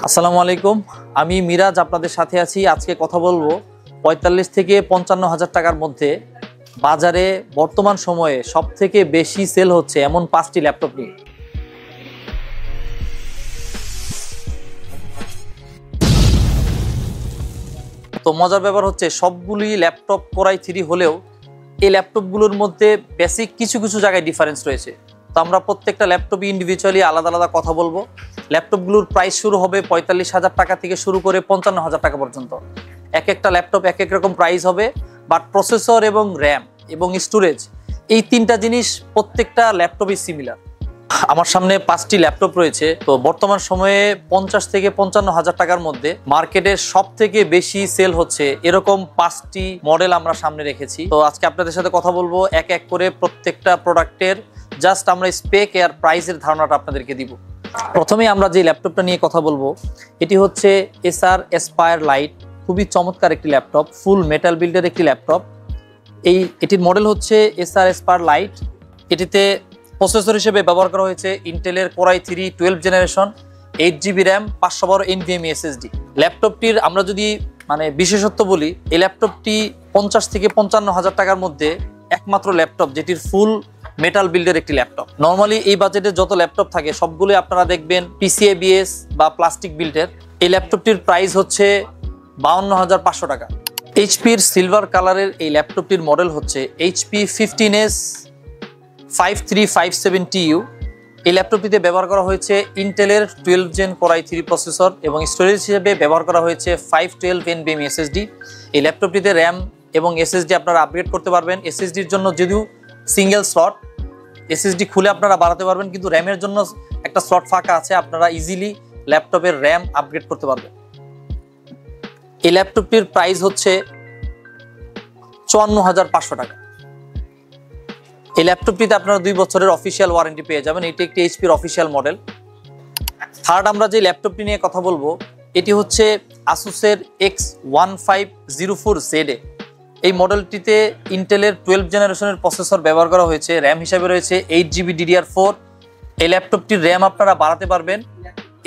আসসালামু আলাইকুম, আমি মিরাজ আপনাদের সাথে আছি। আজকে কথা বলবো ৪৫ থেকে ৫৫ হাজার টাকার মধ্যে বাজারে বর্তমান সময়ে সবথেকে বেশি সেল হচ্ছে এমন ৫টি ল্যাপটপ নিয়ে। তো মজার ব্যাপার হচ্ছে সবগুলি ল্যাপটপ কোরাই 3 হলেও এই ল্যাপটপগুলোর মধ্যে বেসিক কিছু কিছু জায়গায় ডিফারেন্স রয়েছে। তো আমরা প্রত্যেকটা ল্যাপটপই ইন্ডিভিজুয়ালি আলাদা আলাদা কথা বলবো। ল্যাপটপগুলোর প্রাইস শুরু হবে ৪৫,০০০ টাকা থেকে শুরু করে ৫৫,০০০ টাকা পর্যন্ত। এক একটা ল্যাপটপ এক এক রকম প্রাইস হবে, বাট প্রসেসর এবং র্যাম এবং স্টোরেজ এই তিনটা জিনিস প্রত্যেকটা ল্যাপটপই সিমিলার। আমার সামনে 5টি ল্যাপটপ রয়েছে। তো বর্তমান সময়ে ৫০ থেকে ৫৫,০০০ টাকার মধ্যে মার্কেটে সব থেকে বেশি সেল হচ্ছে এরকম 5টি মডেল আমরা সামনে রেখেছি। তো আজকে আপনাদের সাথে কথা বলবো এক এক করে প্রত্যেকটা প্রোডাক্টের জাস্ট আমরা স্পেক আর প্রাইসের ধারণাটা আপনাদেরকে দিব। প্রথমে আমরা যে ল্যাপটপটা নিয়ে কথা বলবো এটি হচ্ছে এসার এসপায়ার লাইট। খুবই চমৎকার একটি ল্যাপটপ, ফুল মেটাল বিল্ডের একটি ল্যাপটপ। এটির মডেল হচ্ছে এসার এসপায়ার লাইট। এটিতে প্রসেসর হিসেবে ব্যবহার করা হয়েছে ইন্টেলের Core i 3 12 generation, 8GB RAM, 512 NVMe SSD। ল্যাপটপটির আমরা যদি বিশেষত্ব বলি, এই ল্যাপটপটি ৫০ থেকে ৫৫,০০০ টাকার মধ্যে একমাত্র ল্যাপটপ যেটির ফুল মেটাল বিল্ডের একটি ল্যাপটপ। নর্মালি এই বাজেটে যত ল্যাপটপ থাকে সবগুলোই আপনারা দেখবেন PCABS বা প্লাস্টিক বিল্ডের। এই ল্যাপটপটির প্রাইস হচ্ছে ৫২,৫০০ টাকা। এইচপির সিলভার কালারের এই ল্যাপটপটির মডেল হচ্ছে HP 15S 5357TU। এই ল্যাপটপটিতে ব্যবহার করা হয়েছে ইন্টেলের 12 জেন কোরাই 3 প্রসেসর এবং স্টোরেজ হিসেবে ব্যবহার করা হয়েছে 512 NVMe SSD। এই ল্যাপটপটিতে র্যাম এবং SSD আপনারা আপগ্রেড করতে পারবেন। SSDর জন্য যদিও সিঙ্গেল স্লট, SSD খুলে আপনারা বাড়াতে পারবেন, কিন্তু র্যামের জন্য একটা স্লট ফাঁকা আছে, আপনারা ইজিলি ল্যাপটপের র্যাম আপগ্রেড করতে পারবেন। এই ল্যাপটপটির প্রাইস হচ্ছে ৫৪,৫০০ টাকা। এই ল্যাপটপটিতে আপনারা 2 বছরের অফিসিয়াল ওয়ারেন্টি পেয়ে যাবেন। এটি একটি এইচপির অফিসিয়াল মডেল। থার্ড আমরা যে ল্যাপটপটি নিয়ে কথা বলবো এটি হচ্ছে আসুসের X1504ZA। এই মডেলটিতে ইন্টেলের 12 জেনারেশনের প্রসেসর ব্যবহার করা হয়েছে। র্যাম হিসাবে রয়েছে 8GB DDR4। এই ল্যাপটপটির র্যাম আপনারা বাড়াতে পারবেন।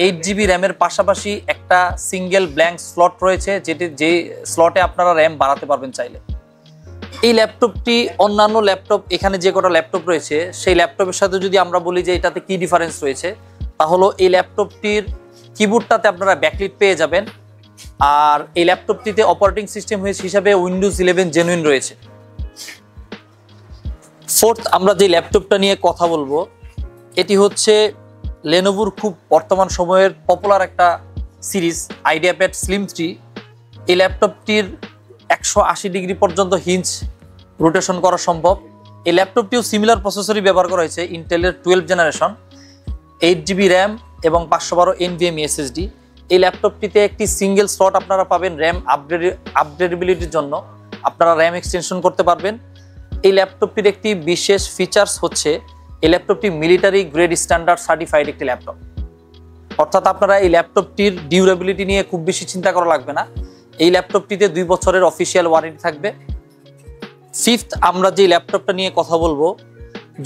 8GB র্যামের পাশাপাশি একটা সিঙ্গেল ব্ল্যাঙ্ক স্লট রয়েছে, যে স্লটে আপনারা র্যাম বাড়াতে পারবেন চাইলে। এই ল্যাপটপটি অন্যান্য ল্যাপটপ, এখানে যে কটা ল্যাপটপ রয়েছে সেই ল্যাপটপের সাথে যদি আমরা বলি যে এটাতে কি ডিফারেন্স রয়েছে, তাহলে এই ল্যাপটপটির কিবোর্ডটাতে আপনারা ব্যাকলিট পেয়ে যাবেন। আর এই ল্যাপটপটিতে অপারেটিং সিস্টেম হিসাবে উইন্ডোজ 11 জেনুইন রয়েছে। ফোর্থ আমরা যে ল্যাপটপটা নিয়ে কথা বলবো এটি হচ্ছে লেনোভোর খুব বর্তমান সময়ের পপুলার একটা সিরিজ আইডিয়াপ্যাড স্লিম 3। এই ল্যাপটপটির 180 ডিগ্রি পর্যন্ত হিঞ্জ রোটেশন করা সম্ভব। এই ল্যাপটপটিও সিমিলার প্রসেসরই ব্যবহার করা হয়েছে ইন্টেলের 12 জেনারেশন, 8GB র্যাম এবং 512 NVMe SSD। এই ল্যাপটপটিতে একটি সিঙ্গেল স্লট আপনারা পাবেন র্যাম আপগ্রেডেবিলিটির জন্য, আপনারা র্যাম এক্সটেনশন করতে পারবেন। এই ল্যাপটপটির একটি বিশেষ ফিচার্স হচ্ছে এই ল্যাপটপটি মিলিটারি গ্রেড স্ট্যান্ডার্ড সার্টিফাইড একটি ল্যাপটপ। অর্থাৎ আপনারা এই ল্যাপটপটির ডিউরেবিলিটি নিয়ে খুব বেশি চিন্তা করা লাগবে না। এই ল্যাপটপটিতে 2 বছরের অফিসিয়াল ওয়ারেন্টি থাকবে। ফিফথ আমরা যে ল্যাপটপটা নিয়ে কথা বলবো,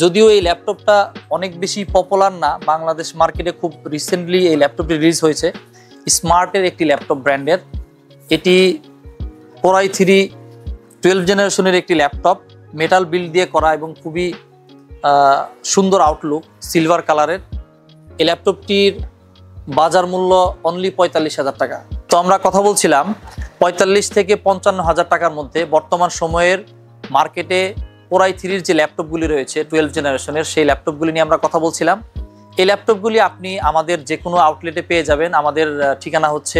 যদিও এই ল্যাপটপটা অনেক বেশি পপুলার না, বাংলাদেশ মার্কেটে খুব রিসেন্টলি এই ল্যাপটপটি রিলিজ হয়েছে। স্মার্টের একটি ল্যাপটপ ব্র্যান্ডের, এটি কোরাই 3 12 জেনারেশনের একটি ল্যাপটপ, মেটাল বিল্ড দিয়ে করা এবং খুবই সুন্দর আউটলুক, সিলভার কালারের। এই ল্যাপটপটির বাজার মূল্য অনলি ৪৫,০০০ টাকা। তো আমরা কথা বলছিলাম ৪৫ থেকে ৫৫,০০০ টাকার মধ্যে বর্তমান সময়ের মার্কেটে কোরাই 3 যে ল্যাপটপগুলি রয়েছে 12 জেনারেশনের, সেই ল্যাপটপগুলি নিয়ে আমরা কথা বলছিলাম। এই ল্যাপটপগুলি আপনি আমাদের যে কোনো আউটলেটে পেয়ে যাবেন। আমাদের ঠিকানা হচ্ছে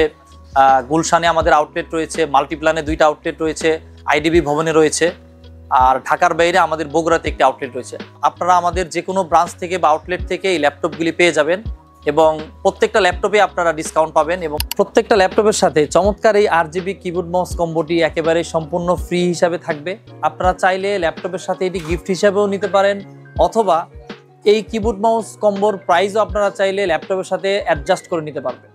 গুলশানে আমাদের আউটলেট রয়েছে, মাল্টিপ্লানে 2টা আউটলেট রয়েছে, IDB ভবনে রয়েছে, আর ঢাকার বাইরে আমাদের বগুড়াতে একটি আউটলেট রয়েছে। আপনারা আমাদের যে কোনো ব্রাঞ্চ থেকে বা আউটলেট থেকে এই ল্যাপটপগুলি পেয়ে যাবেন এবং প্রত্যেকটা ল্যাপটপে আপনারা ডিসকাউন্ট পাবেন এবং প্রত্যেকটা ল্যাপটপের সাথে চমৎকার এই RGB কিবোর্ড মাউস কম্বোটি একেবারে সম্পূর্ণ ফ্রি হিসাবে থাকবে। আপনারা চাইলে ল্যাপটপের সাথে এটি গিফট হিসাবেও নিতে পারেন, অথবা এই কিবোর্ড মাউস কম্বোর প্রাইসও আপনারা চাইলে ল্যাপটপের সাথে অ্যাডজাস্ট করে নিতে পারবেন।